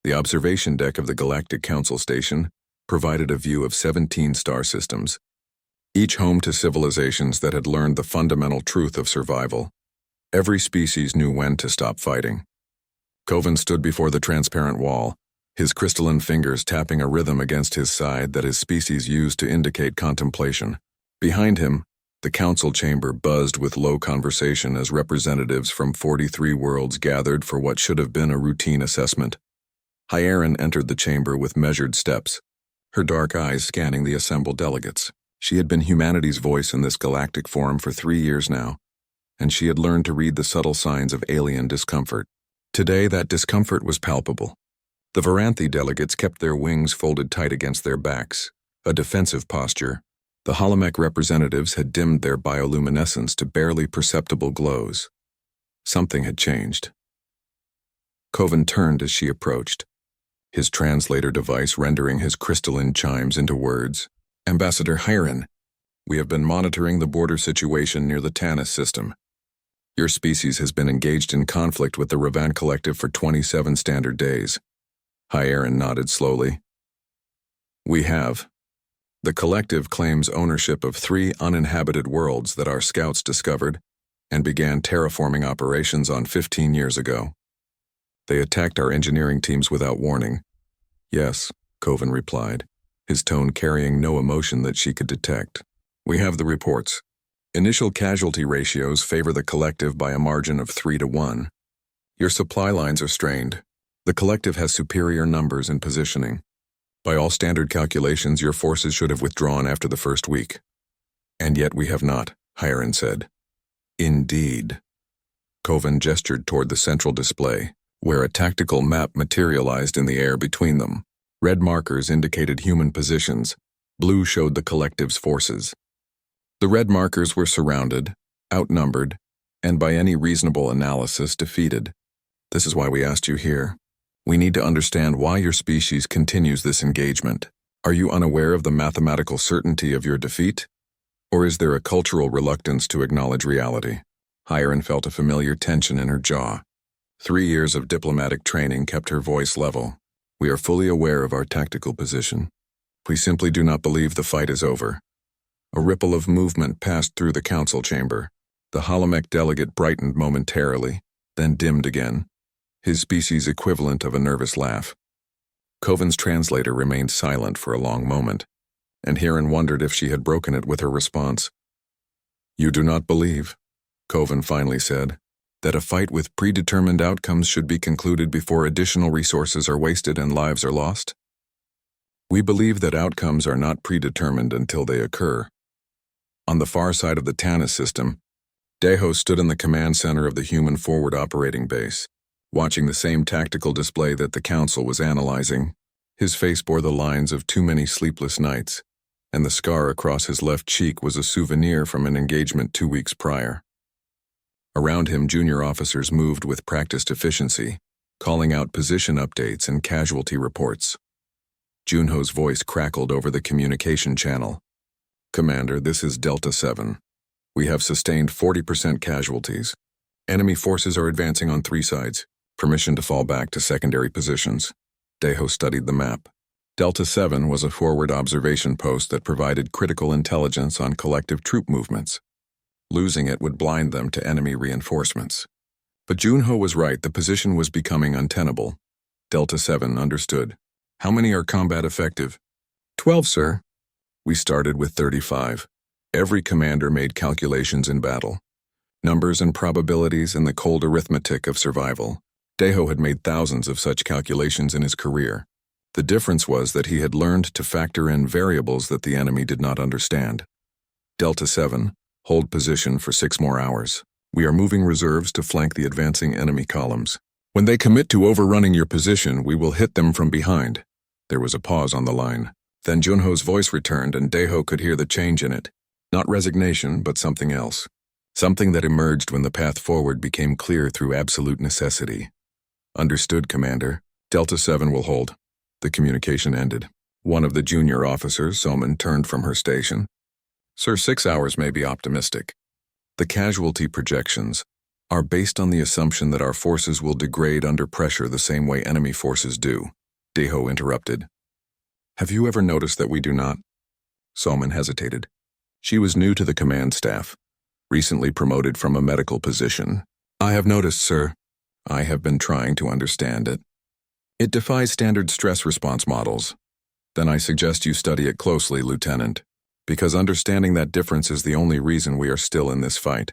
The observation deck of the Galactic Council Station provided a view of 17 star systems, each home to civilizations that had learned the fundamental truth of survival. Every species knew when to stop fighting. Coven stood before the transparent wall, his crystalline fingers tapping a rhythm against his side that his species used to indicate contemplation. Behind him, the council chamber buzzed with low conversation as representatives from 43 worlds gathered for what should have been a routine assessment. Hyarin entered the chamber with measured steps, her dark eyes scanning the assembled delegates. She had been humanity's voice in this galactic forum for 3 years now, and she had learned to read the subtle signs of alien discomfort. Today, that discomfort was palpable. The Varanthi delegates kept their wings folded tight against their backs, a defensive posture. The Holomech representatives had dimmed their bioluminescence to barely perceptible glows. Something had changed. Coven turned as she approached, his translator device rendering his crystalline chimes into words. Ambassador Hyarin, we have been monitoring the border situation near the Tanis system. Your species has been engaged in conflict with the Ravan Collective for 27 standard days. Hyarin nodded slowly. We have. The Collective claims ownership of 3 uninhabited worlds that our scouts discovered and began terraforming operations on 15 years ago. They attacked our engineering teams without warning. Yes, Coven replied, his tone carrying no emotion that she could detect. We have the reports. Initial casualty ratios favor the Collective by a margin of 3 to 1. Your supply lines are strained. The Collective has superior numbers and positioning. By all standard calculations, your forces should have withdrawn after the first week. And yet we have not, Hyarin said. Indeed. Coven gestured toward the central display, where a tactical map materialized in the air between them. Red markers indicated human positions. Blue showed the Collective's forces. The red markers were surrounded, outnumbered, and by any reasonable analysis defeated. This is why we asked you here. We need to understand why your species continues this engagement. Are you unaware of the mathematical certainty of your defeat? Or is there a cultural reluctance to acknowledge reality? Hyarin felt a familiar tension in her jaw. 3 years of diplomatic training kept her voice level. We are fully aware of our tactical position. We simply do not believe the fight is over. A ripple of movement passed through the council chamber. The Holomech delegate brightened momentarily, then dimmed again, his species equivalent of a nervous laugh. Coven's translator remained silent for a long moment, and Hyarin wondered if she had broken it with her response. You do not believe, Coven finally said, that a fight with predetermined outcomes should be concluded before additional resources are wasted and lives are lost? We believe that outcomes are not predetermined until they occur. On the far side of the Tanis system, Deho stood in the command center of the human forward operating base, watching the same tactical display that the council was analyzing. His face bore the lines of too many sleepless nights, and the scar across his left cheek was a souvenir from an engagement 2 weeks prior. Around him, junior officers moved with practiced efficiency, calling out position updates and casualty reports. Junho's voice crackled over the communication channel. Commander, this is Delta 7. We have sustained 40% casualties. Enemy forces are advancing on 3 sides. Permission to fall back to secondary positions. Deho studied the map. Delta 7 was a forward observation post that provided critical intelligence on collective troop movements. Losing it would blind them to enemy reinforcements. But Junho was right, the position was becoming untenable. Delta 7 understood. How many are combat effective? 12, sir. We started with 35. Every commander made calculations in battle. Numbers and probabilities and the cold arithmetic of survival. Deho had made thousands of such calculations in his career. The difference was that he had learned to factor in variables that the enemy did not understand. Delta 7, hold position for 6 more hours. We are moving reserves to flank the advancing enemy columns. When they commit to overrunning your position, we will hit them from behind. There was a pause on the line. Then Junho's voice returned and Deho could hear the change in it. Not resignation, but something else. Something that emerged when the path forward became clear through absolute necessity. Understood, Commander. Delta 7 will hold. The communication ended. One of the junior officers, Soman, turned from her station. Sir, 6 hours may be optimistic. The casualty projections are based on the assumption that our forces will degrade under pressure the same way enemy forces do. Deho interrupted. Have you ever noticed that we do not? Salman hesitated. She was new to the command staff, recently promoted from a medical position. I have noticed, sir. I have been trying to understand it. It defies standard stress response models. Then I suggest you study it closely, Lieutenant, because understanding that difference is the only reason we are still in this fight.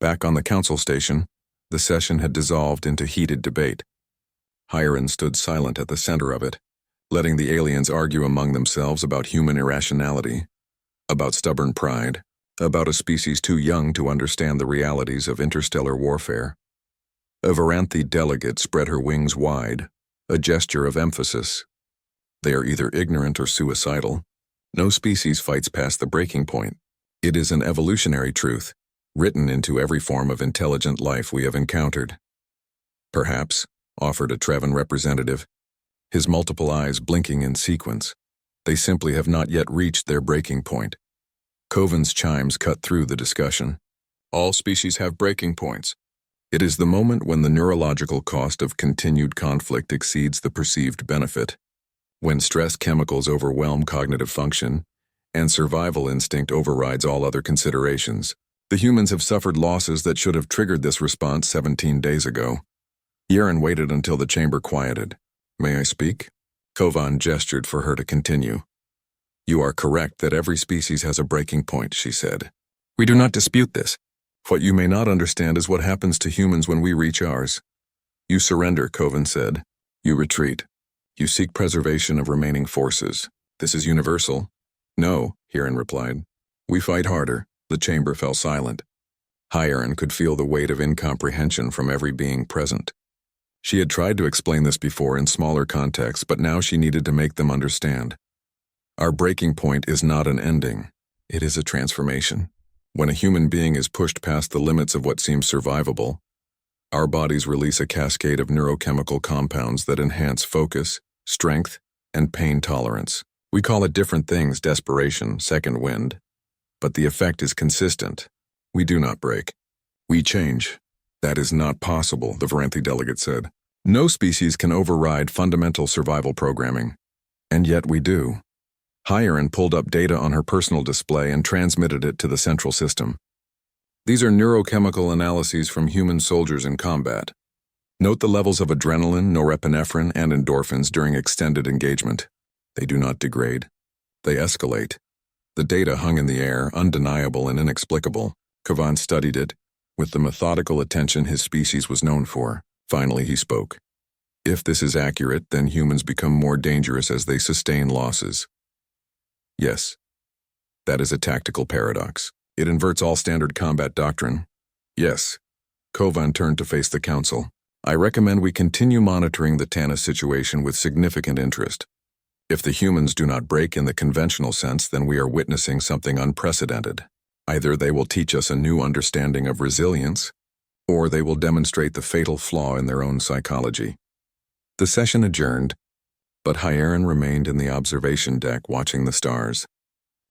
Back on the council station, the session had dissolved into heated debate. Hiron stood silent at the center of it, letting the aliens argue among themselves about human irrationality, about stubborn pride, about a species too young to understand the realities of interstellar warfare. A Varanthi delegate spread her wings wide, a gesture of emphasis. They are either ignorant or suicidal. No species fights past the breaking point. It is an evolutionary truth, written into every form of intelligent life we have encountered. Perhaps, offered a Trevan representative, his multiple eyes blinking in sequence, they simply have not yet reached their breaking point. Kovan's chimes cut through the discussion. All species have breaking points. It is the moment when the neurological cost of continued conflict exceeds the perceived benefit, when stress chemicals overwhelm cognitive function, and survival instinct overrides all other considerations. The humans have suffered losses that should have triggered this response 17 days ago. Yaren waited until the chamber quieted. May I speak? Kovan gestured for her to continue. You are correct that every species has a breaking point, she said. We do not dispute this. What you may not understand is what happens to humans when we reach ours. You surrender, Kovan said. You retreat. You seek preservation of remaining forces. This is universal. No, Hiran replied. We fight harder. The chamber fell silent. Hiran could feel the weight of incomprehension from every being present. She had tried to explain this before in smaller contexts, but now she needed to make them understand. Our breaking point is not an ending. It is a transformation. When a human being is pushed past the limits of what seems survivable, our bodies release a cascade of neurochemical compounds that enhance focus, strength, and pain tolerance. We call it different things: desperation, second wind. But the effect is consistent. We do not break. We change. That is not possible, the Varanthi delegate said. No species can override fundamental survival programming. And yet we do. Hiran pulled up data on her personal display and transmitted it to the central system. These are neurochemical analyses from human soldiers in combat. Note the levels of adrenaline, norepinephrine, and endorphins during extended engagement. They do not degrade. They escalate. The data hung in the air, undeniable and inexplicable. Kovan studied it, with the methodical attention his species was known for. Finally he spoke. If this is accurate, then humans become more dangerous as they sustain losses. Yes. That is a tactical paradox. It inverts all standard combat doctrine. Yes. Kovan turned to face the council. I recommend we continue monitoring the Tana situation with significant interest. If the humans do not break in the conventional sense, then we are witnessing something unprecedented. Either they will teach us a new understanding of resilience, or they will demonstrate the fatal flaw in their own psychology. The session adjourned, but Hiran remained in the observation deck watching the stars.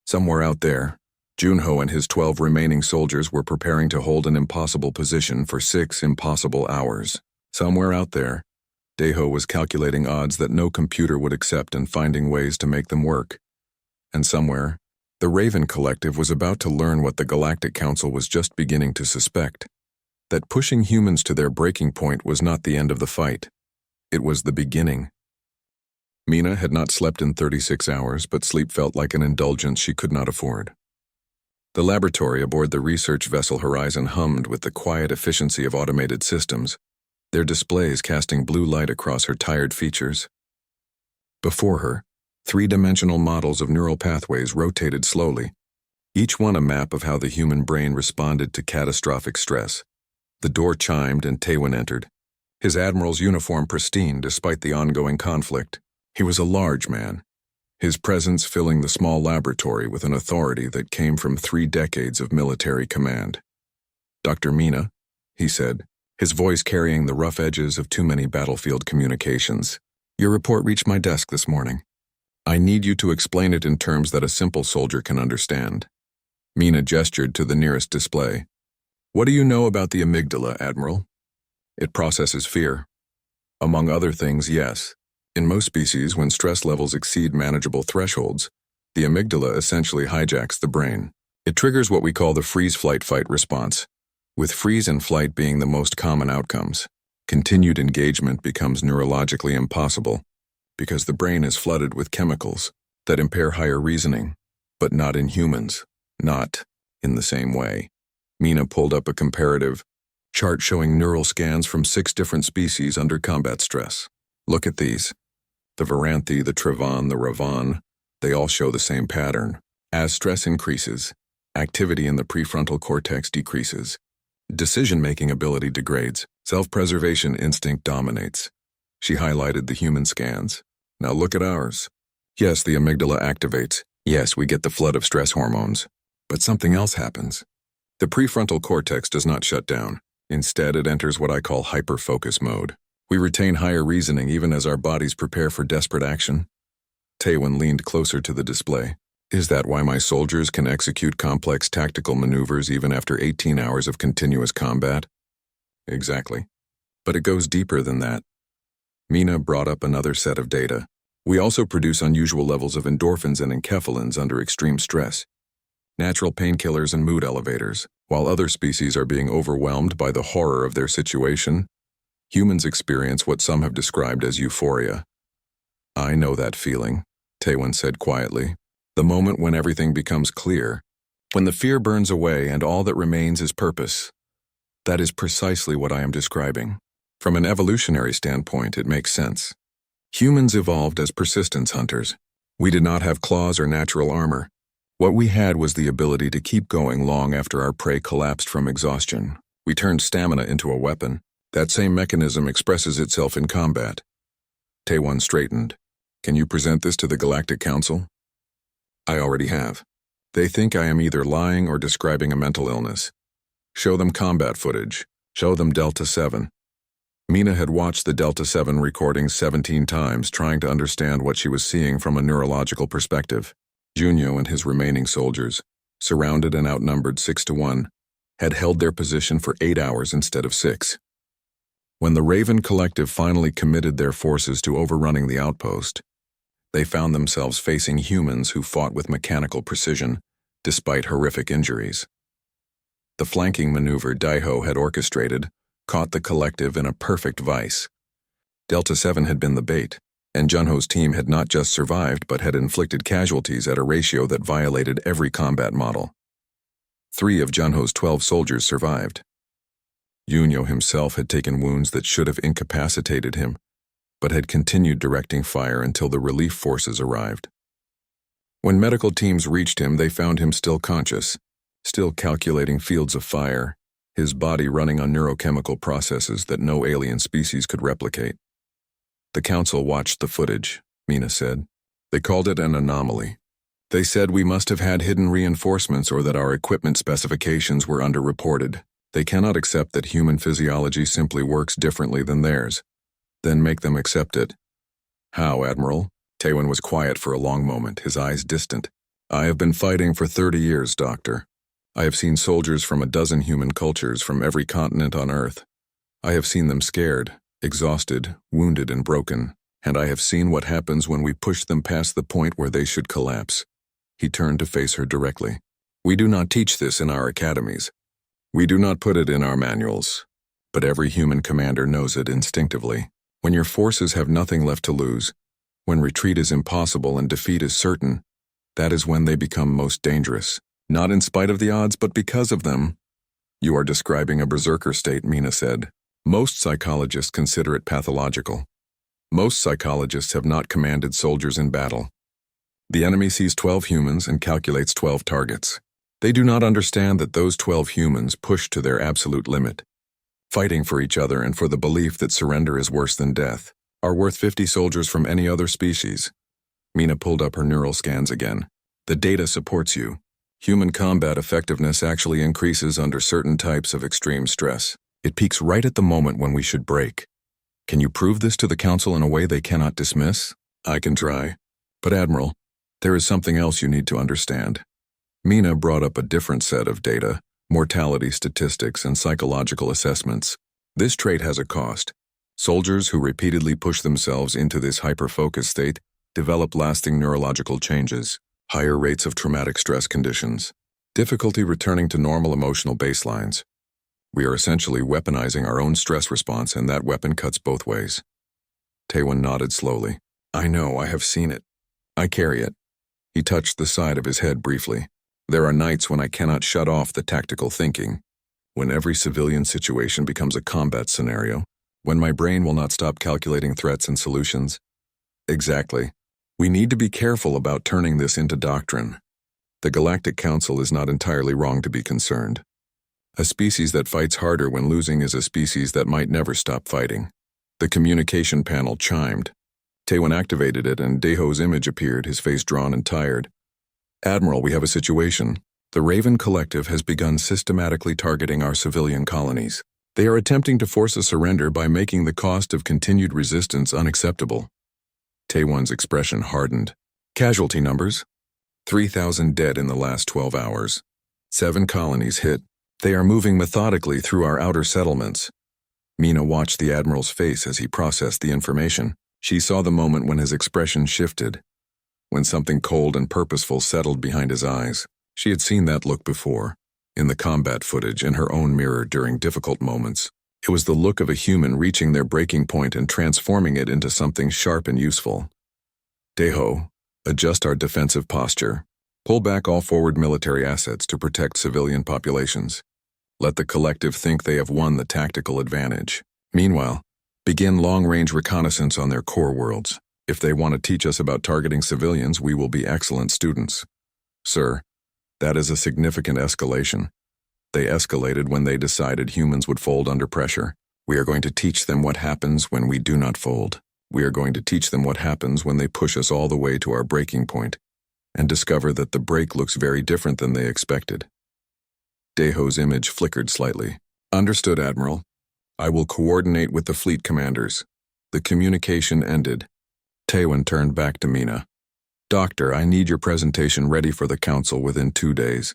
Somewhere out there, Junho and his 12 remaining soldiers were preparing to hold an impossible position for 6 impossible hours. Somewhere out there, Deho was calculating odds that no computer would accept and finding ways to make them work. And somewhere, the Raven Collective was about to learn what the Galactic Council was just beginning to suspect: that pushing humans to their breaking point was not the end of the fight. It was the beginning. Mina had not slept in 36 hours, but sleep felt like an indulgence she could not afford. The laboratory aboard the research vessel Horizon hummed with the quiet efficiency of automated systems, their displays casting blue light across her tired features. Before her, 3-dimensional models of neural pathways rotated slowly, each one a map of how the human brain responded to catastrophic stress. The door chimed and Tewin entered, his admiral's uniform pristine despite the ongoing conflict. He was a large man, his presence filling the small laboratory with an authority that came from 3 decades of military command. Dr. Mina, he said, his voice carrying the rough edges of too many battlefield communications. Your report reached my desk this morning. I need you to explain it in terms that a simple soldier can understand. Mina gestured to the nearest display. What do you know about the amygdala, Admiral? It processes fear. Among other things, yes. In most species, when stress levels exceed manageable thresholds, the amygdala essentially hijacks the brain. It triggers what we call the freeze-flight-fight response, with freeze and flight being the most common outcomes. Continued engagement becomes neurologically impossible because the brain is flooded with chemicals that impair higher reasoning, but not in humans, not in the same way. Mina pulled up a comparative chart showing neural scans from 6 different species under combat stress. Look at these. The Varanthi, the Trevan, the Ravan, they all show the same pattern. As stress increases, activity in the prefrontal cortex decreases. Decision-making ability degrades. Self-preservation instinct dominates. She highlighted the human scans. Now look at ours. Yes, the amygdala activates. Yes, we get the flood of stress hormones. But something else happens. The prefrontal cortex does not shut down. Instead, it enters what I call hyper-focus mode. We retain higher reasoning even as our bodies prepare for desperate action. Taewon leaned closer to the display. Is that why my soldiers can execute complex tactical maneuvers even after 18 hours of continuous combat? Exactly. But it goes deeper than that. Mina brought up another set of data. We also produce unusual levels of endorphins and enkephalins under extreme stress. Natural painkillers and mood elevators. While other species are being overwhelmed by the horror of their situation, humans experience what some have described as euphoria. I know that feeling, Taewon said quietly. The moment when everything becomes clear, when the fear burns away and all that remains is purpose. That is precisely what I am describing. From an evolutionary standpoint, it makes sense. Humans evolved as persistence hunters. We did not have claws or natural armor. What we had was the ability to keep going long after our prey collapsed from exhaustion. We turned stamina into a weapon. That same mechanism expresses itself in combat. Taewon straightened. Can you present this to the Galactic Council? I already have. They think I am either lying or describing a mental illness. Show them combat footage. Show them Delta 7. Mina had watched the Delta 7 recordings 17 times, trying to understand what she was seeing from a neurological perspective. Junyo and his remaining soldiers, surrounded and outnumbered 6-1, had held their position for 8 hours instead of 6. When the Raven Collective finally committed their forces to overrunning the outpost, they found themselves facing humans who fought with mechanical precision, despite horrific injuries. The flanking maneuver Daiho had orchestrated caught the collective in a perfect vice. Delta 7 had been the bait, and Junho's team had not just survived but had inflicted casualties at a ratio that violated every combat model. 3 of Junho's 12 soldiers survived. Junyo himself had taken wounds that should have incapacitated him, but had continued directing fire until the relief forces arrived. When medical teams reached him, they found him still conscious, still calculating fields of fire, his body running on neurochemical processes that no alien species could replicate. The council watched the footage, Mina said. They called it an anomaly. They said we must have had hidden reinforcements or that our equipment specifications were underreported. They cannot accept that human physiology simply works differently than theirs. Then make them accept it. How, Admiral? Taewon was quiet for a long moment, his eyes distant. I have been fighting for 30 years, Doctor. I have seen soldiers from a dozen human cultures from every continent on Earth. I have seen them scared, exhausted, wounded, and broken, and I have seen what happens when we push them past the point where they should collapse. He turned to face her directly. We do not teach this in our academies. We do not put it in our manuals, but every human commander knows it instinctively. When your forces have nothing left to lose, when retreat is impossible and defeat is certain, that is when they become most dangerous. Not in spite of the odds, but because of them. You are describing a berserker state, Mina said. Most psychologists consider it pathological. Most psychologists have not commanded soldiers in battle. The enemy sees 12 humans and calculates 12 targets. They do not understand that those 12 humans push to their absolute limit, fighting for each other and for the belief that surrender is worse than death, are worth 50 soldiers from any other species. Mina pulled up her neural scans again. The data supports you. Human combat effectiveness actually increases under certain types of extreme stress. It peaks right at the moment when we should break. Can you prove this to the Council in a way they cannot dismiss? I can try. But Admiral, there is something else you need to understand. Mina brought up a different set of data, mortality statistics, and psychological assessments. This trait has a cost. Soldiers who repeatedly push themselves into this hyper-focused state develop lasting neurological changes, higher rates of traumatic stress conditions, difficulty returning to normal emotional baselines. We are essentially weaponizing our own stress response, and that weapon cuts both ways. Taewon nodded slowly. I know, I have seen it. I carry it. He touched the side of his head briefly. There are nights when I cannot shut off the tactical thinking, when every civilian situation becomes a combat scenario, when my brain will not stop calculating threats and solutions. Exactly. We need to be careful about turning this into doctrine. The Galactic Council is not entirely wrong to be concerned. A species that fights harder when losing is a species that might never stop fighting. The communication panel chimed. Taewon activated it, and Daeho's image appeared, his face drawn and tired. Admiral, we have a situation. The Raven Collective has begun systematically targeting our civilian colonies. They are attempting to force a surrender by making the cost of continued resistance unacceptable. Taewon's expression hardened. Casualty numbers? 3,000 dead in the last 12 hours. 7 colonies hit. They are moving methodically through our outer settlements. Mina watched the Admiral's face as he processed the information. She saw the moment when his expression shifted, when something cold and purposeful settled behind his eyes. She had seen that look before, in the combat footage, in her own mirror during difficult moments. It was the look of a human reaching their breaking point and transforming it into something sharp and useful. Daeho, adjust our defensive posture. Pull back all forward military assets to protect civilian populations. Let the collective think they have won the tactical advantage. Meanwhile, begin long-range reconnaissance on their core worlds. If they want to teach us about targeting civilians, we will be excellent students. Sir, that is a significant escalation. They escalated when they decided humans would fold under pressure. We are going to teach them what happens when we do not fold. We are going to teach them what happens when they push us all the way to our breaking point and discover that the break looks very different than they expected. Daeho's image flickered slightly. Understood, Admiral. I will coordinate with the fleet commanders. The communication ended. Taewon turned back to Mina. Doctor, I need your presentation ready for the council within 2 days.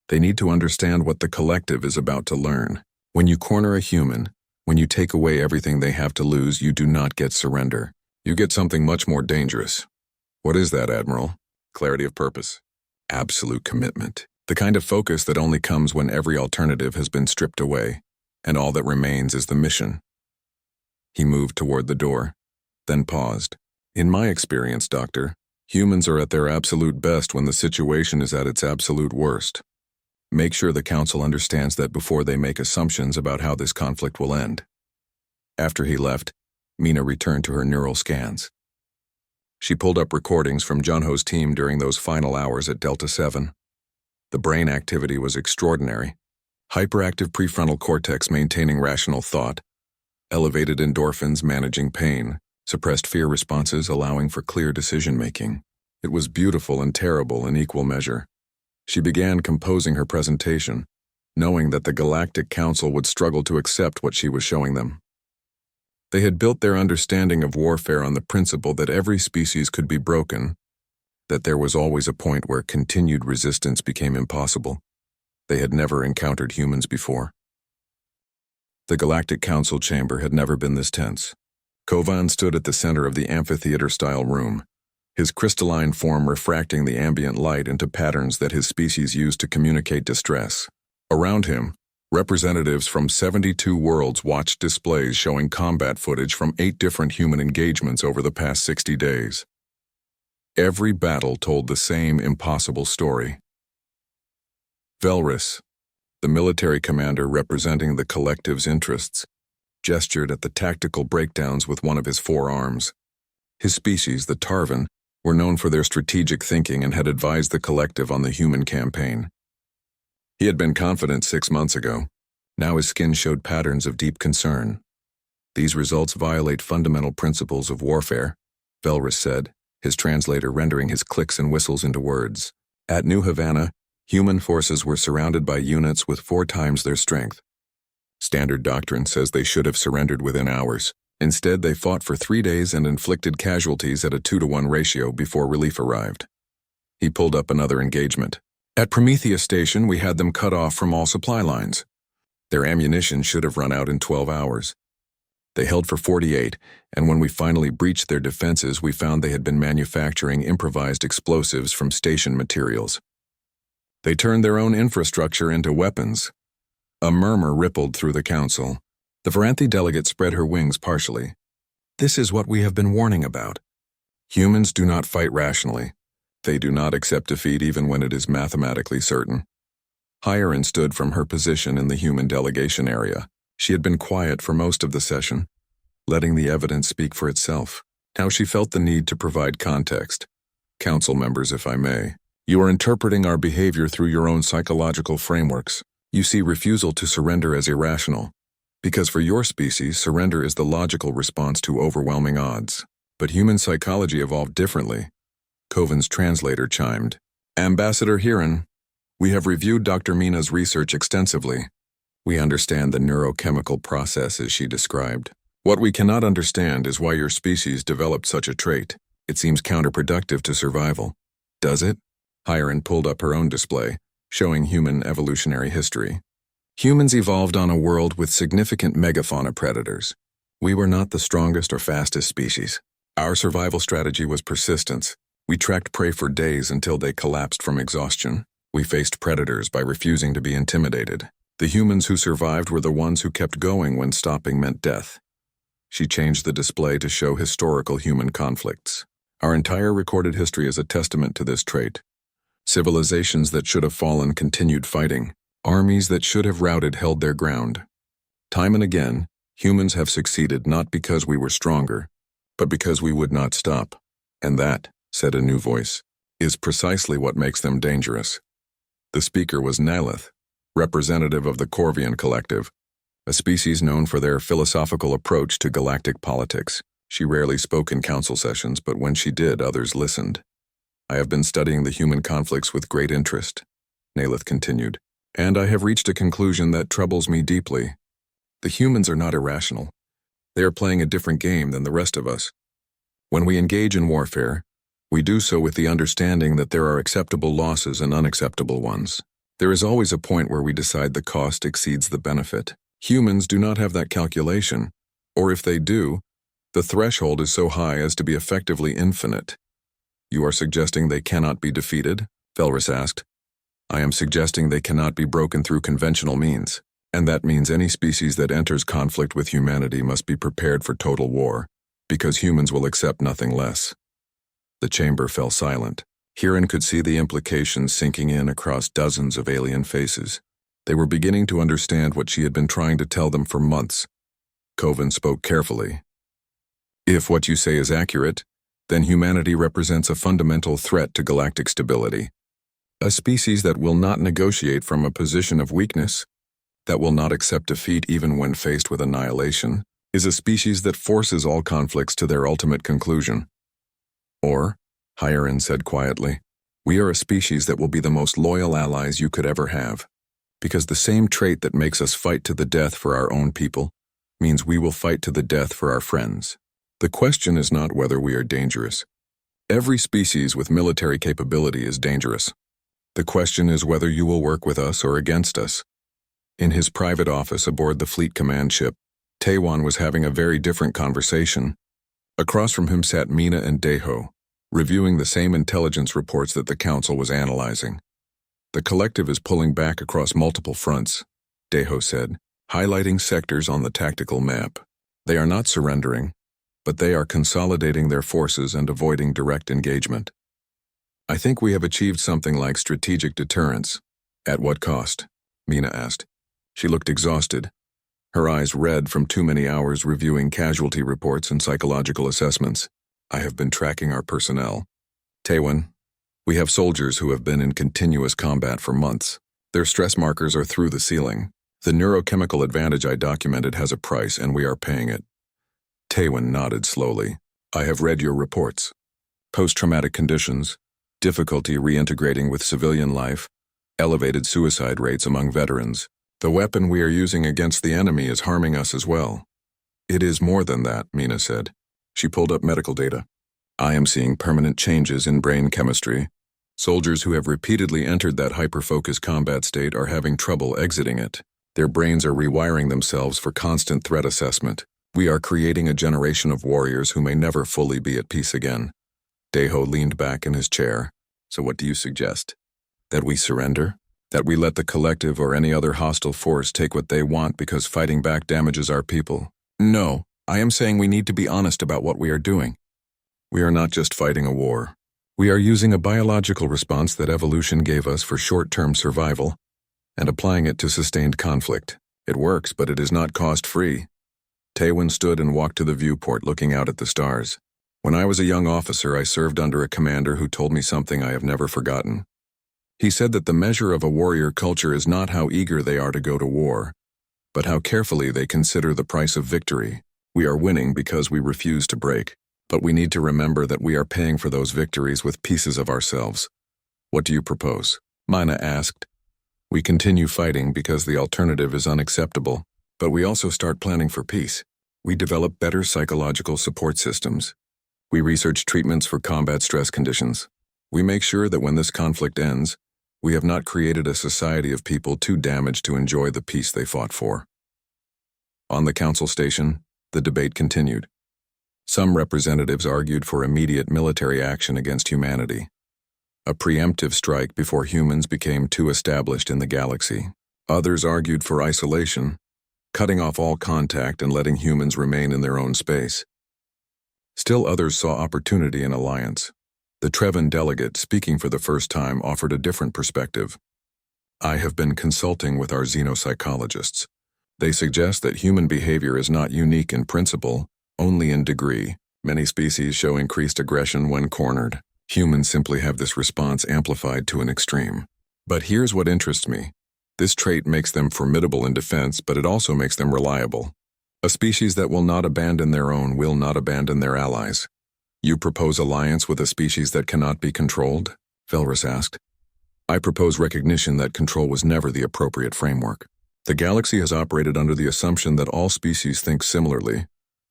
They need to understand what the collective is about to learn. When you corner a human, when you take away everything they have to lose, you do not get surrender. You get something much more dangerous. What is that, Admiral? Clarity of purpose. Absolute commitment. The kind of focus that only comes when every alternative has been stripped away, and all that remains is the mission. He moved toward the door, then paused. In my experience, Doctor, humans are at their absolute best when the situation is at its absolute worst. Make sure the Council understands that before they make assumptions about how this conflict will end. After he left, Mina returned to her neural scans. She pulled up recordings from Junho's team during those final hours at Delta 7. The brain activity was extraordinary. Hyperactive prefrontal cortex maintaining rational thought, elevated endorphins managing pain, suppressed fear responses allowing for clear decision-making. It was beautiful and terrible in equal measure. She began composing her presentation, knowing that the Galactic Council would struggle to accept what she was showing them. They had built their understanding of warfare on the principle that every species could be broken, that there was always a point where continued resistance became impossible. They had never encountered humans before. The Galactic Council chamber had never been this tense. Kovan stood at the center of the amphitheater-style room, his crystalline form refracting the ambient light into patterns that his species used to communicate distress. Around him, representatives from 72 worlds watched displays showing combat footage from 8 different human engagements over the past 60 days. Every battle told the same impossible story. Velrus, the military commander representing the collective's interests, gestured at the tactical breakdowns with one of his 4 arms. His species, the Tarvan, were known for their strategic thinking and had advised the collective on the human campaign. He had been confident 6 months ago. Now his skin showed patterns of deep concern. These results violate fundamental principles of warfare, Velrus said, his translator rendering his clicks and whistles into words. At New Havana, human forces were surrounded by units with 4 times their strength. Standard doctrine says they should have surrendered within hours. Instead, they fought for 3 days and inflicted casualties at a 2-to-1 ratio before relief arrived. He pulled up another engagement. At Prometheus Station, we had them cut off from all supply lines. Their ammunition should have run out in 12 hours. They held for 48, and when we finally breached their defenses, we found they had been manufacturing improvised explosives from station materials. They turned their own infrastructure into weapons. A murmur rippled through the council. The Varanthi delegate spread her wings partially. This is what we have been warning about. Humans do not fight rationally. They do not accept defeat even when it is mathematically certain. Hyarin stood from her position in the human delegation area. She had been quiet for most of the session, letting the evidence speak for itself. Now she felt the need to provide context. Council members, if I may, you are interpreting our behavior through your own psychological frameworks. You see refusal to surrender as irrational, because for your species, surrender is the logical response to overwhelming odds. But human psychology evolved differently. Coven's translator chimed. Ambassador Hiran, we have reviewed Dr. Mina's research extensively. We understand the neurochemical processes she described. What we cannot understand is why your species developed such a trait. It seems counterproductive to survival. Does it? Hiran pulled up her own display, showing human evolutionary history. Humans evolved on a world with significant megafauna predators. We were not the strongest or fastest species. Our survival strategy was persistence. We tracked prey for days until they collapsed from exhaustion. We faced predators by refusing to be intimidated. The humans who survived were the ones who kept going when stopping meant death. She changed the display to show historical human conflicts. Our entire recorded history is a testament to this trait. Civilizations that should have fallen continued fighting. Armies that should have routed held their ground. Time and again, humans have succeeded not because we were stronger, but because we would not stop. And that, said a new voice, is precisely what makes them dangerous. The speaker was Nylith, representative of the Corvian Collective, a species known for their philosophical approach to galactic politics. She rarely spoke in council sessions, but when she did, others listened. I have been studying the human conflicts with great interest, Nylith continued, and I have reached a conclusion that troubles me deeply. The humans are not irrational. They are playing a different game than the rest of us. When we engage in warfare, we do so with the understanding that there are acceptable losses and unacceptable ones. There is always a point where we decide the cost exceeds the benefit. Humans do not have that calculation, or if they do, the threshold is so high as to be effectively infinite. You are suggesting they cannot be defeated? Felrus asked. I am suggesting they cannot be broken through conventional means, and that means any species that enters conflict with humanity must be prepared for total war, because humans will accept nothing less. The chamber fell silent. Hiran could see the implications sinking in across dozens of alien faces. They were beginning to understand what she had been trying to tell them for months. Coven spoke carefully. If what you say is accurate, then humanity represents a fundamental threat to galactic stability. A species that will not negotiate from a position of weakness, that will not accept defeat even when faced with annihilation, is a species that forces all conflicts to their ultimate conclusion. Or, Hiran said quietly, we are a species that will be the most loyal allies you could ever have, because the same trait that makes us fight to the death for our own people means we will fight to the death for our friends. The question is not whether we are dangerous. Every species with military capability is dangerous. The question is whether you will work with us or against us. In his private office aboard the fleet command ship, Taiwan was having a very different conversation. Across from him sat Mina and Deho, reviewing the same intelligence reports that the council was analyzing. The collective is pulling back across multiple fronts, Deho said, highlighting sectors on the tactical map. They are not surrendering, but they are consolidating their forces and avoiding direct engagement. I think we have achieved something like strategic deterrence. At what cost? Mina asked. She looked exhausted, her eyes red from too many hours reviewing casualty reports and psychological assessments. I have been tracking our personnel. Taiwan, we have soldiers who have been in continuous combat for months. Their stress markers are through the ceiling. The neurochemical advantage I documented has a price, and we are paying it. Taiwan nodded slowly. I have read your reports. Post-traumatic conditions, difficulty reintegrating with civilian life, elevated suicide rates among veterans. The weapon we are using against the enemy is harming us as well. It is more than that, Mina said. She pulled up medical data. I am seeing permanent changes in brain chemistry, Soldiers who have repeatedly entered that hyper-focused combat state are having trouble exiting it. Their brains are rewiring themselves for constant threat assessment. We are creating a generation of warriors who may never fully be at peace again. Deho leaned back in his chair. So what do you suggest? That we surrender? That we let the collective or any other hostile force take what they want because fighting back damages our people? No, I am saying we need to be honest about what we are doing. We are not just fighting a war. We are using a biological response that evolution gave us for short-term survival and applying it to sustained conflict. It works, but it is not cost-free. Taewon stood and walked to the viewport looking out at the stars. When I was a young officer, I served under a commander who told me something I have never forgotten. He said that the measure of a warrior culture is not how eager they are to go to war, but how carefully they consider the price of victory. We are winning because we refuse to break, but we need to remember that we are paying for those victories with pieces of ourselves. What do you propose? Mina asked. We continue fighting because the alternative is unacceptable, but we also start planning for peace. We develop better psychological support systems. We research treatments for combat stress conditions. We make sure that when this conflict ends, we have not created a society of people too damaged to enjoy the peace they fought for. On the council station, the debate continued. Some representatives argued for immediate military action against humanity, a preemptive strike before humans became too established in the galaxy. Others argued for isolation, cutting off all contact and letting humans remain in their own space. Still others saw opportunity in alliance. The Trevin delegate, speaking for the first time, offered a different perspective. I have been consulting with our xenopsychologists. They suggest that human behavior is not unique in principle, only in degree. Many species show increased aggression when cornered. Humans simply have this response amplified to an extreme. But here's what interests me. This trait makes them formidable in defense, but it also makes them reliable. A species that will not abandon their own will not abandon their allies. You propose alliance with a species that cannot be controlled? Velrus asked. I propose recognition that control was never the appropriate framework. The galaxy has operated under the assumption that all species think similarly,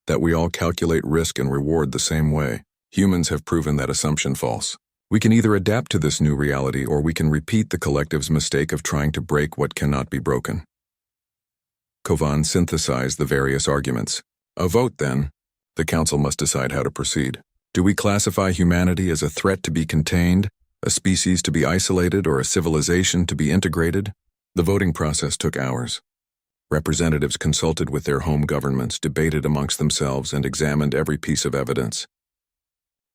that we all calculate risk and reward the same way. Humans have proven that assumption false. We can either adapt to this new reality or we can repeat the collective's mistake of trying to break what cannot be broken. Kovan synthesized the various arguments. A vote, then. The council must decide how to proceed. Do we classify humanity as a threat to be contained, a species to be isolated, or a civilization to be integrated? The voting process took hours. Representatives consulted with their home governments, debated amongst themselves, and examined every piece of evidence.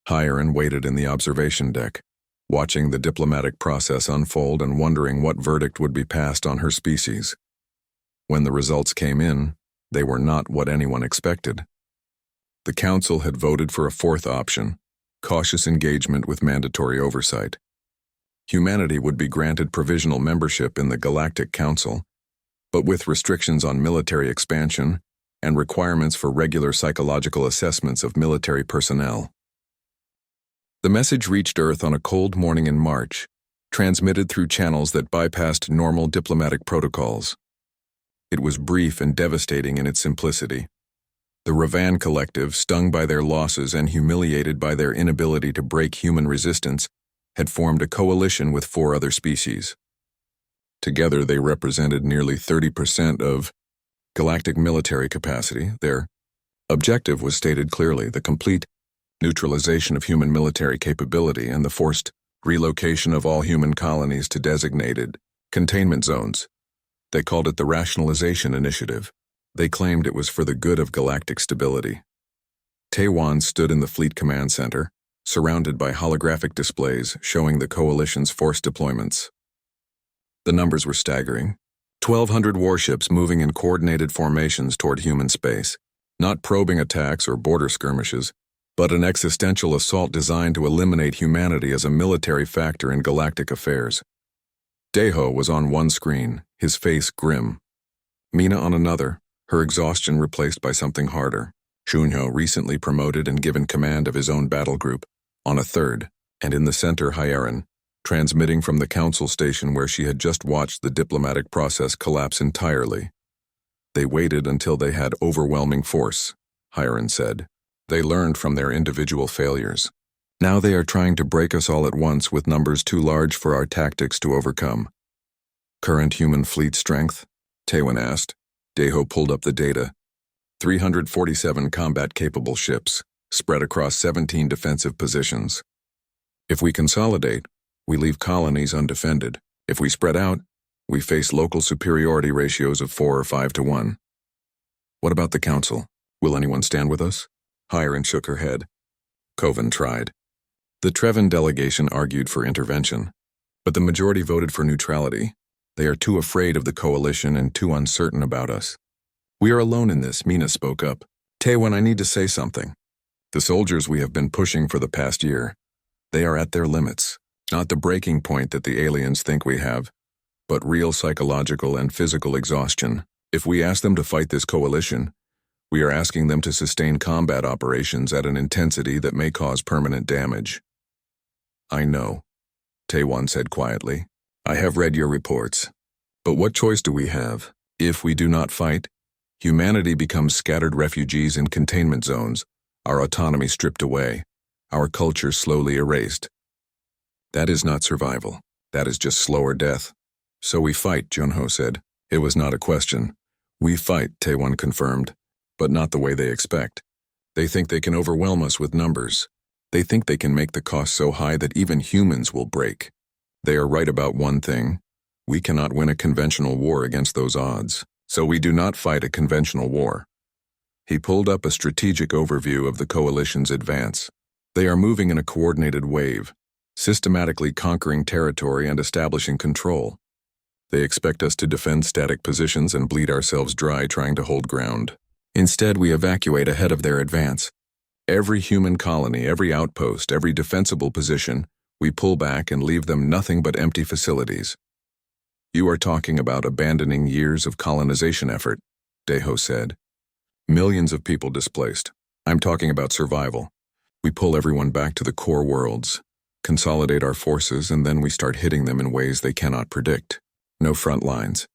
Hiren waited in the observation deck, watching the diplomatic process unfold and wondering what verdict would be passed on her species. When the results came in, they were not what anyone expected. The council had voted for a fourth option, cautious engagement with mandatory oversight. Humanity would be granted provisional membership in the Galactic Council, but with restrictions on military expansion and requirements for regular psychological assessments of military personnel. The message reached Earth on a cold morning in March, transmitted through channels that bypassed normal diplomatic protocols. It was brief and devastating in its simplicity. The Ravan Collective, stung by their losses and humiliated by their inability to break human resistance, had formed a coalition with 4 other species. Together they represented nearly 30% of galactic military capacity. Their objective was stated clearly: the complete neutralization of human military capability and the forced relocation of all human colonies to designated containment zones. They called it the Rationalization Initiative. They claimed it was for the good of galactic stability. Taewon stood in the Fleet Command Center, surrounded by holographic displays showing the coalition's force deployments. The numbers were staggering. 1,200 warships moving in coordinated formations toward human space, not probing attacks or border skirmishes, but an existential assault designed to eliminate humanity as a military factor in galactic affairs. Deho was on one screen, his face grim. Mina on another, her exhaustion replaced by something harder. Shunho, recently promoted and given command of his own battle group, on a third, and in the center Hiren, transmitting from the council station where she had just watched the diplomatic process collapse entirely. They waited until they had overwhelming force, Hiren said. They learned from their individual failures. Now they are trying to break us all at once with numbers too large for our tactics to overcome. Current human fleet strength? Taewon asked. Daeho pulled up the data. 347 combat-capable ships, spread across 17 defensive positions. If we consolidate, we leave colonies undefended. If we spread out, we face local superiority ratios of 4 or 5 to 1. What about the council? Will anyone stand with us? Hiren shook her head. Kovan tried. The Trevin delegation argued for intervention, but the majority voted for neutrality. They are too afraid of the coalition and too uncertain about us. We are alone in this, Mina spoke up. Taewon, I need to say something. The soldiers we have been pushing for the past year, they are at their limits. Not the breaking point that the aliens think we have, but real psychological and physical exhaustion. If we ask them to fight this coalition, we are asking them to sustain combat operations at an intensity that may cause permanent damage. I know, Taewon said quietly. I have read your reports. But what choice do we have? If we do not fight, humanity becomes scattered refugees in containment zones, our autonomy stripped away, our culture slowly erased. That is not survival. That is just slower death. So we fight, Junho said. It was not a question. We fight, Taewon confirmed, but not the way they expect. They think they can overwhelm us with numbers. They think they can make the cost so high that even humans will break. They are right about one thing. We cannot win a conventional war against those odds, so we do not fight a conventional war. He pulled up a strategic overview of the coalition's advance. They are moving in a coordinated wave, systematically conquering territory and establishing control. They expect us to defend static positions and bleed ourselves dry trying to hold ground. Instead, we evacuate ahead of their advance. Every human colony, every outpost, every defensible position, we pull back and leave them nothing but empty facilities. You are talking about abandoning years of colonization effort, Daeho said. Millions of people displaced. I'm talking about survival. We pull everyone back to the core worlds, consolidate our forces, and then we start hitting them in ways they cannot predict. No front lines.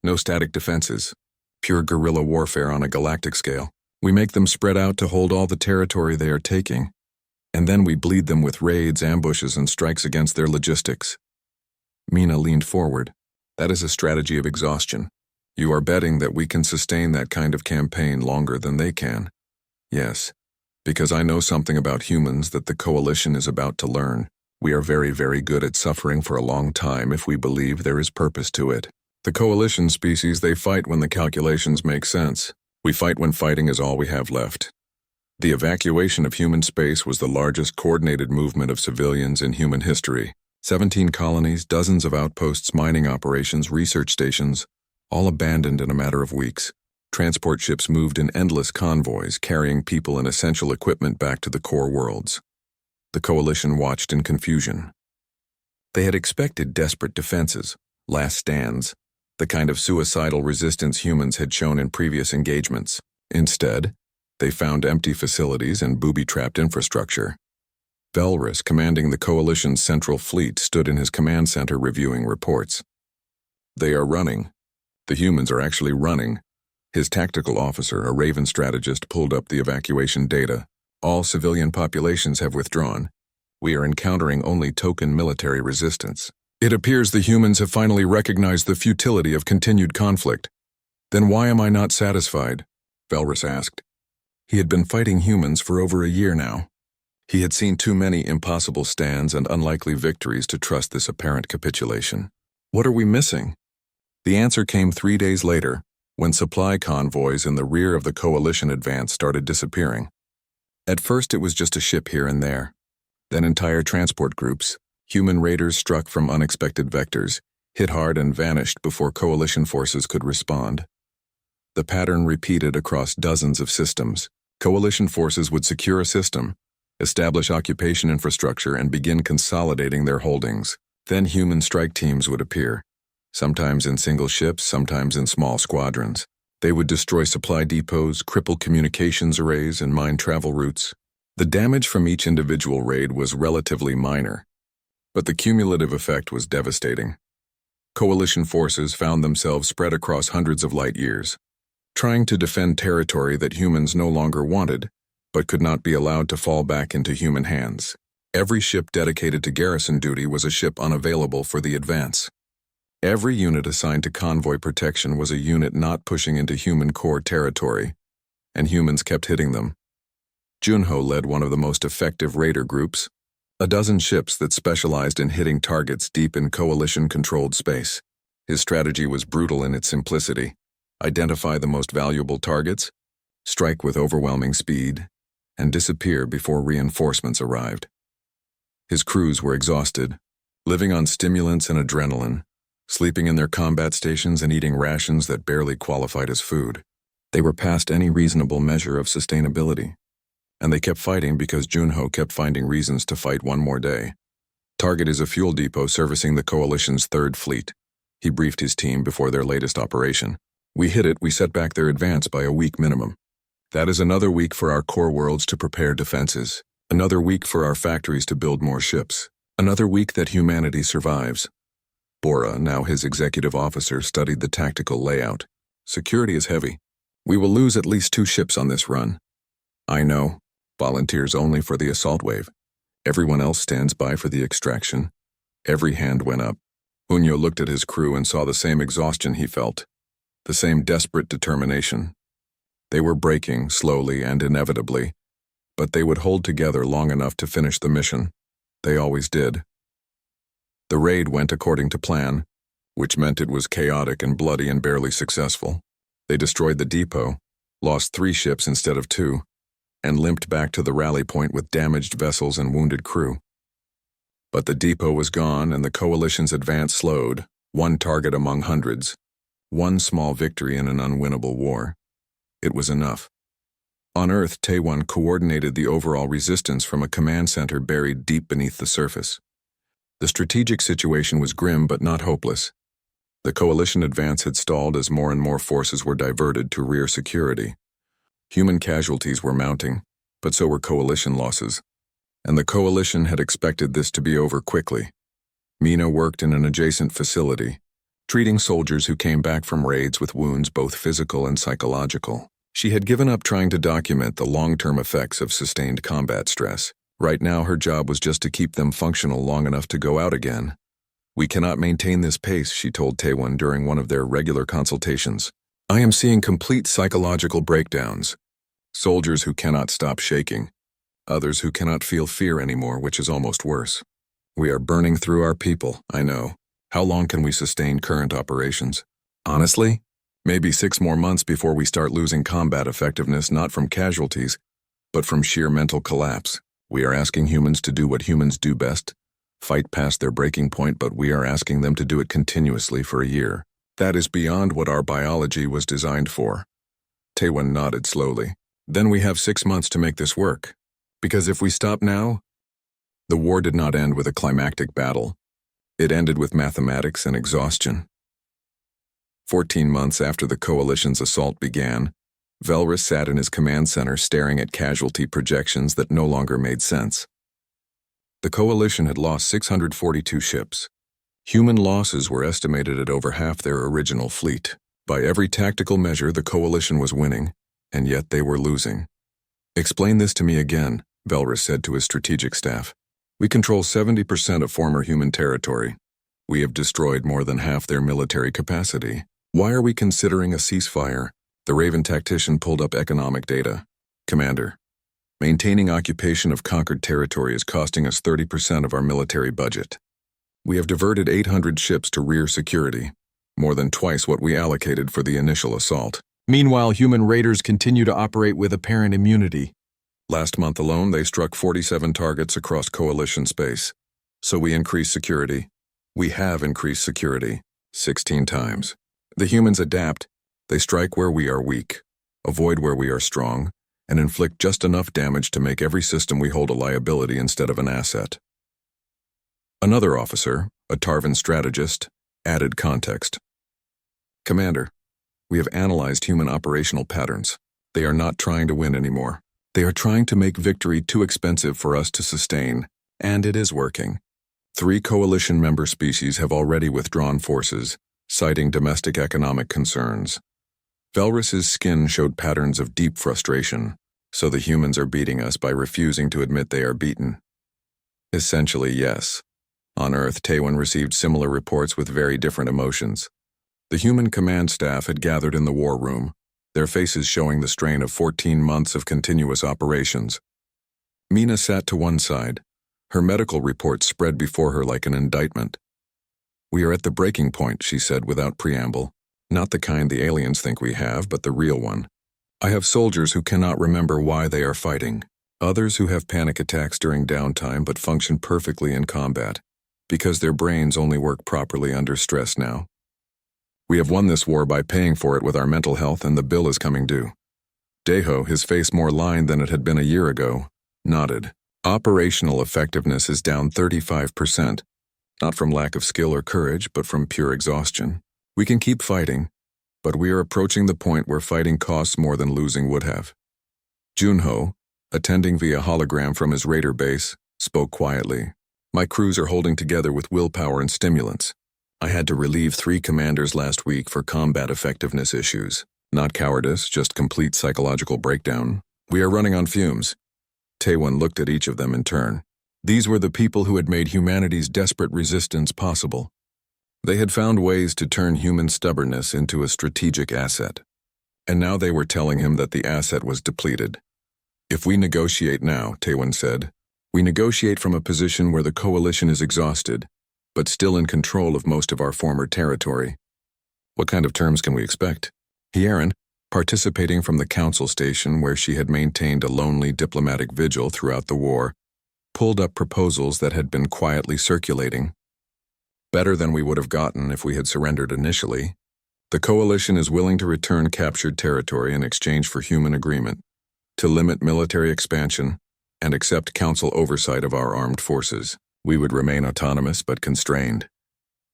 No static defenses. Pure guerrilla warfare on a galactic scale. We make them spread out to hold all the territory they are taking, and then we bleed them with raids, ambushes, and strikes against their logistics. Mina leaned forward. That is a strategy of exhaustion. You are betting that we can sustain that kind of campaign longer than they can. Yes, because I know something about humans that the coalition is about to learn. We are very, very good at suffering for a long time if we believe there is purpose to it. The coalition species, they fight when the calculations make sense. We fight when fighting is all we have left. The evacuation of human space was the largest coordinated movement of civilians in human history. 17 colonies, dozens of outposts, mining operations, research stations, all abandoned in a matter of weeks. Transport ships moved in endless convoys, carrying people and essential equipment back to the core worlds. The coalition watched in confusion. They had expected desperate defenses, last stands, the kind of suicidal resistance humans had shown in previous engagements. Instead, they found empty facilities and booby-trapped infrastructure. Velrus, commanding the coalition's central fleet, stood in his command center reviewing reports. They are running. The humans are actually running. His tactical officer, a Raven strategist, pulled up the evacuation data. All civilian populations have withdrawn. We are encountering only token military resistance. It appears the humans have finally recognized the futility of continued conflict. Then why am I not satisfied? Velrus asked. He had been fighting humans for over a year now. He had seen too many impossible stands and unlikely victories to trust this apparent capitulation. What are we missing? The answer came 3 days later, when supply convoys in the rear of the coalition advance started disappearing. At first it was just a ship here and there. Then entire transport groups, human raiders struck from unexpected vectors, hit hard and vanished before coalition forces could respond. The pattern repeated across dozens of systems. Coalition forces would secure a system, establish occupation infrastructure, and begin consolidating their holdings. Then human strike teams would appear, sometimes in single ships, sometimes in small squadrons. They would destroy supply depots, cripple communications arrays, and mine travel routes. The damage from each individual raid was relatively minor, but the cumulative effect was devastating. Coalition forces found themselves spread across hundreds of light years, trying to defend territory that humans no longer wanted, but could not be allowed to fall back into human hands. Every ship dedicated to garrison duty was a ship unavailable for the advance. Every unit assigned to convoy protection was a unit not pushing into human core territory, and humans kept hitting them. Junho led one of the most effective raider groups, a dozen ships that specialized in hitting targets deep in coalition-controlled space. His strategy was brutal in its simplicity. Identify the most valuable targets, strike with overwhelming speed, and disappear before reinforcements arrived. His crews were exhausted, living on stimulants and adrenaline, sleeping in their combat stations and eating rations that barely qualified as food. They were past any reasonable measure of sustainability. And they kept fighting because Junho kept finding reasons to fight one more day. Target is a fuel depot servicing the Coalition's 3rd Fleet. He briefed his team before their latest operation. We hit it, we set back their advance by a week minimum. That is another week for our core worlds to prepare defenses. Another week for our factories to build more ships. Another week that humanity survives. Bora, now his executive officer, studied the tactical layout. Security is heavy. We will lose at least 2 ships on this run. I know. Volunteers only for the assault wave. Everyone else stands by for the extraction. Every hand went up. Unyo looked at his crew and saw the same exhaustion he felt. The same desperate determination. They were breaking, slowly and inevitably, but they would hold together long enough to finish the mission. They always did. The raid went according to plan, which meant it was chaotic and bloody and barely successful. They destroyed the depot, lost 3 ships instead of 2, and limped back to the rally point with damaged vessels and wounded crew. But the depot was gone and the Coalition's advance slowed, 1 target among hundreds, 1 small victory in an unwinnable war. It was enough. On Earth, Taewon coordinated the overall resistance from a command center buried deep beneath the surface. The strategic situation was grim but not hopeless. The Coalition advance had stalled as more and more forces were diverted to rear security. Human casualties were mounting, but so were Coalition losses. And the Coalition had expected this to be over quickly. Mina worked in an adjacent facility, treating soldiers who came back from raids with wounds both physical and psychological. She had given up trying to document the long-term effects of sustained combat stress. Right now her job was just to keep them functional long enough to go out again. We cannot maintain this pace, she told Taewon during one of their regular consultations. I am seeing complete psychological breakdowns. Soldiers who cannot stop shaking. Others who cannot feel fear anymore, which is almost worse. We are burning through our people, I know. How long can we sustain current operations? Honestly, maybe 6 more months before we start losing combat effectiveness, not from casualties, but from sheer mental collapse. We are asking humans to do what humans do best, fight past their breaking point, but we are asking them to do it continuously for a year. That is beyond what our biology was designed for. Taewon nodded slowly. Then we have 6 months to make this work. Because if we stop now, the war did not end with a climactic battle. It ended with mathematics and exhaustion. 14 months after the Coalition's assault began, Velrus sat in his command center staring at casualty projections that no longer made sense. The Coalition had lost 642 ships. Human losses were estimated at over half their original fleet. By every tactical measure, the Coalition was winning, and yet they were losing. Explain this to me again, Velrus said to his strategic staff. We control 70% of former human territory. We have destroyed more than half their military capacity. Why are we considering a ceasefire? The Raven tactician pulled up economic data. Commander, maintaining occupation of conquered territory is costing us 30% of our military budget. We have diverted 800 ships to rear security, more than twice what we allocated for the initial assault. Meanwhile, human raiders continue to operate with apparent immunity. Last month alone, they struck 47 targets across Coalition space. So we increased security. We have increased security 16 times. The humans adapt. They strike where we are weak, avoid where we are strong, and inflict just enough damage to make every system we hold a liability instead of an asset. Another officer, a Tarvan strategist, added context. Commander, we have analyzed human operational patterns. They are not trying to win anymore. They are trying to make victory too expensive for us to sustain, and it is working. 3 Coalition member species have already withdrawn forces, citing domestic economic concerns. Velrus's skin showed patterns of deep frustration, so the humans are beating us by refusing to admit they are beaten. Essentially, yes. On Earth, Taewon received similar reports with very different emotions. The human command staff had gathered in the war room, their faces showing the strain of 14 months of continuous operations. Mina sat to one side, her medical report spread before her like an indictment. "We are at the breaking point," she said without preamble. "Not the kind the aliens think we have, but the real one. I have soldiers who cannot remember why they are fighting. Others who have panic attacks during downtime but function perfectly in combat, because their brains only work properly under stress now. We have won this war by paying for it with our mental health, and the bill is coming due." Daeho, his face more lined than it had been a year ago, nodded. "Operational effectiveness is down 35%, not from lack of skill or courage, but from pure exhaustion. We can keep fighting, but we are approaching the point where fighting costs more than losing would have." Junho, attending via hologram from his raider base, spoke quietly. "My crews are holding together with willpower and stimulants. I had to relieve 3 commanders last week for combat effectiveness issues. Not cowardice, just complete psychological breakdown. We are running on fumes." Taewon looked at each of them in turn. These were the people who had made humanity's desperate resistance possible. They had found ways to turn human stubbornness into a strategic asset. And now they were telling him that the asset was depleted. "If we negotiate now," Taewon said, "we negotiate from a position where the coalition is exhausted, but still in control of most of our former territory." "What kind of terms can we expect?" Hierin, participating from the council station where she had maintained a lonely diplomatic vigil throughout the war, pulled up proposals that had been quietly circulating. "Better than we would have gotten if we had surrendered initially. The coalition is willing to return captured territory in exchange for human agreement, to limit military expansion, and accept council oversight of our armed forces. We would remain autonomous but constrained."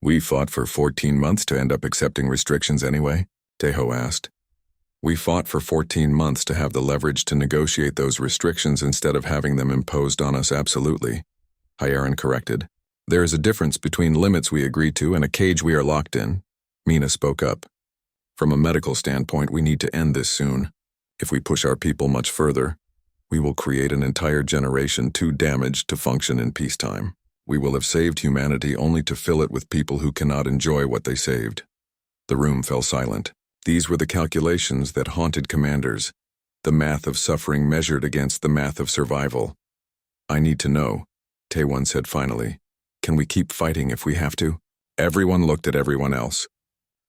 "We fought for 14 months to end up accepting restrictions anyway?" Daeho asked. "We fought for 14 months to have the leverage to negotiate those restrictions instead of having them imposed on us absolutely," Hierin corrected. "There is a difference between limits we agree to and a cage we are locked in," Mina spoke up. "From a medical standpoint, we need to end this soon. If we push our people much further, we will create an entire generation too damaged to function in peacetime. We will have saved humanity only to fill it with people who cannot enjoy what they saved." The room fell silent. These were the calculations that haunted commanders, the math of suffering measured against the math of survival. "I need to know," Taewon said finally. "Can we keep fighting if we have to?" Everyone looked at everyone else.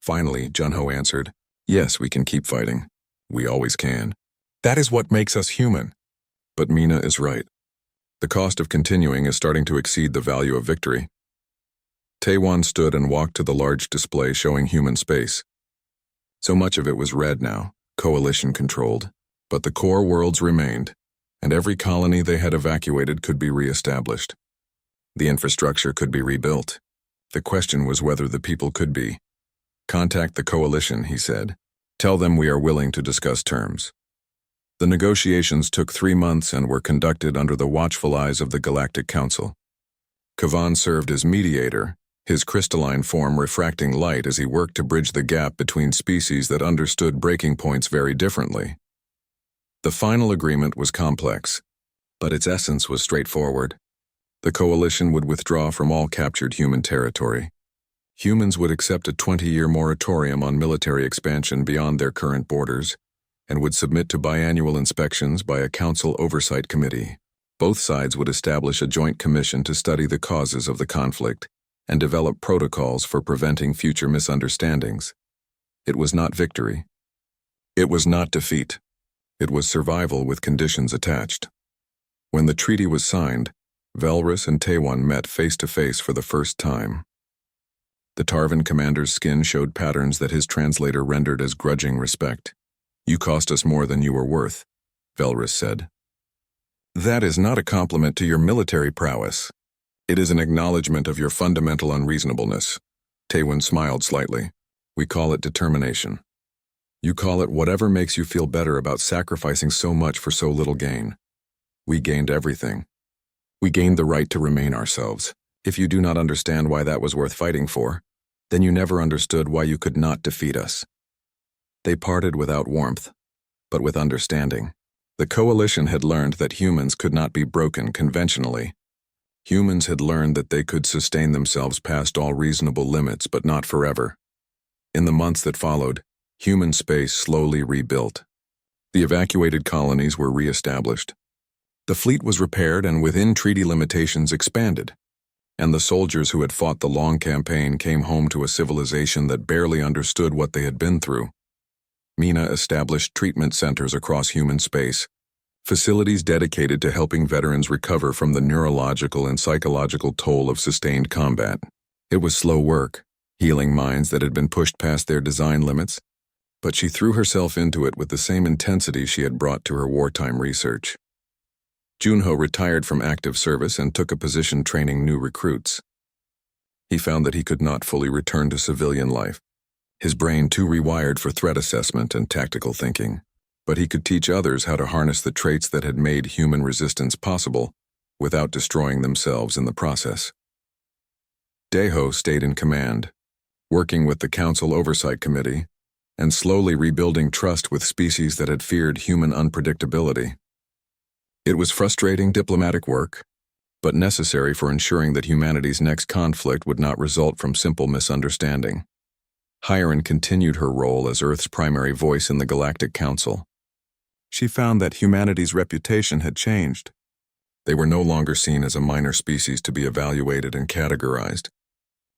Finally, Junho answered, "Yes, we can keep fighting. We always can. That is what makes us human." But Mina is right. The cost of continuing is starting to exceed the value of victory. Taewon stood and walked to the large display showing human space. So much of it was red now, coalition-controlled, but the core worlds remained, and every colony they had evacuated could be re-established. The infrastructure could be rebuilt. The question was whether the people could be. "Contact the coalition," he said. "Tell them we are willing to discuss terms." The negotiations took 3 months and were conducted under the watchful eyes of the Galactic Council. Kavan served as mediator, his crystalline form refracting light as he worked to bridge the gap between species that understood breaking points very differently. The final agreement was complex, but its essence was straightforward. The coalition would withdraw from all captured human territory. Humans would accept a 20-year moratorium on military expansion beyond their current borders, and would submit to biannual inspections by a council oversight committee. Both sides would establish a joint commission to study the causes of the conflict and develop protocols for preventing future misunderstandings. It was not victory. It was not defeat. It was survival with conditions attached. When the treaty was signed, Velrus and Taewon met face to face for the first time. The Tarvan commander's skin showed patterns that his translator rendered as grudging respect. "You cost us more than you were worth," Velrus said. "That is not a compliment to your military prowess. It is an acknowledgement of your fundamental unreasonableness." Taewon smiled slightly. "We call it determination. You call it whatever makes you feel better about sacrificing so much for so little gain. We gained everything. We gained the right to remain ourselves. If you do not understand why that was worth fighting for, then you never understood why you could not defeat us." They parted without warmth, but with understanding. The coalition had learned that humans could not be broken conventionally. Humans had learned that they could sustain themselves past all reasonable limits, but not forever. In the months that followed, human space slowly rebuilt. The evacuated colonies were re-established. The fleet was repaired and within treaty limitations expanded. And the soldiers who had fought the long campaign came home to a civilization that barely understood what they had been through. Mina established treatment centers across human space, facilities dedicated to helping veterans recover from the neurological and psychological toll of sustained combat. It was slow work, healing minds that had been pushed past their design limits, but she threw herself into it with the same intensity she had brought to her wartime research. Junho retired from active service and took a position training new recruits. He found that he could not fully return to civilian life, his brain too rewired for threat assessment and tactical thinking, but he could teach others how to harness the traits that had made human resistance possible without destroying themselves in the process. Daeho stayed in command, working with the Council Oversight Committee and slowly rebuilding trust with species that had feared human unpredictability. It was frustrating diplomatic work, but necessary for ensuring that humanity's next conflict would not result from simple misunderstanding. Hiron continued her role as Earth's primary voice in the Galactic Council. She found that humanity's reputation had changed. They were no longer seen as a minor species to be evaluated and categorized.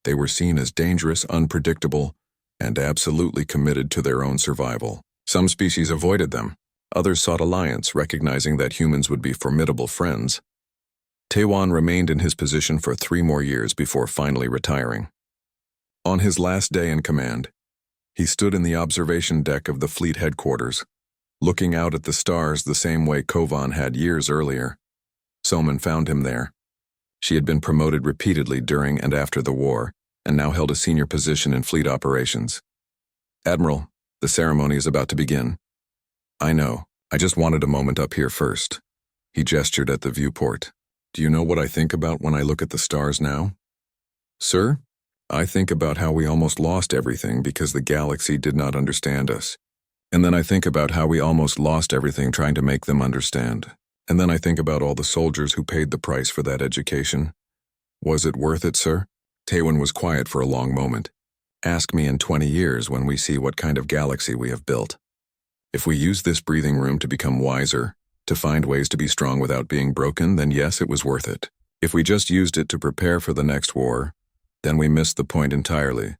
They were seen as dangerous, unpredictable, and absolutely committed to their own survival. Some species avoided them. Others sought alliance, recognizing that humans would be formidable friends. Taewon remained in his position for 3 more years before finally retiring. On his last day in command, he stood in the observation deck of the fleet headquarters, looking out at the stars the same way Kovan had years earlier. Soman found him there. She had been promoted repeatedly during and after the war, and now held a senior position in fleet operations. "Admiral, the ceremony is about to begin." "I know. I just wanted a moment up here first." He gestured at the viewport. "Do you know what I think about when I look at the stars now?" "Sir? I think about how we almost lost everything because the galaxy did not understand us. And then I think about how we almost lost everything trying to make them understand. And then I think about all the soldiers who paid the price for that education. Was it worth it, sir?" Taewon was quiet for a long moment. "Ask me in 20 years when we see what kind of galaxy we have built. If we use this breathing room to become wiser, to find ways to be strong without being broken, then yes, it was worth it. If we just used it to prepare for the next war, then we missed the point entirely."